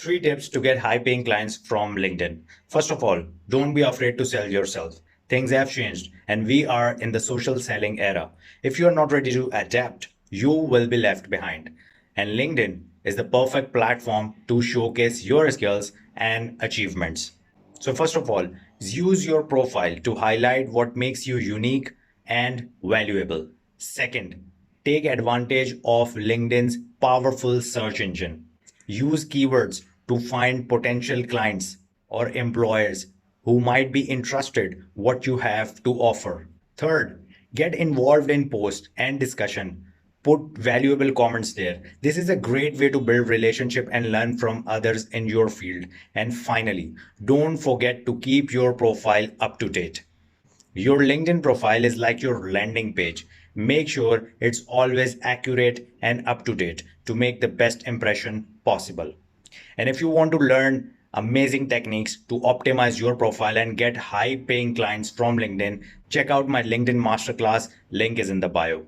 Three tips to get high paying clients from LinkedIn. First of all, don't be afraid to sell yourself. Things have changed and we are in the social selling era. If you are not ready to adapt, you will be left behind. And LinkedIn is the perfect platform to showcase your skills and achievements. So, first of all, use your profile to highlight what makes you unique and valuable. Second, take advantage of LinkedIn's powerful search engine. Use keywords to find potential clients or employers who might be interested what you have to offer. Third, get involved in post and discussion. Put valuable comments there. This is a great way to build relationship and learn from others in your field. And finally, don't forget to keep your profile up to date. Your LinkedIn profile is like your landing page. Make sure it's always accurate and up to date to make the best impression possible. And if you want to learn amazing techniques to optimize your profile and get high paying clients from LinkedIn, check out my LinkedIn masterclass. Link is in the bio.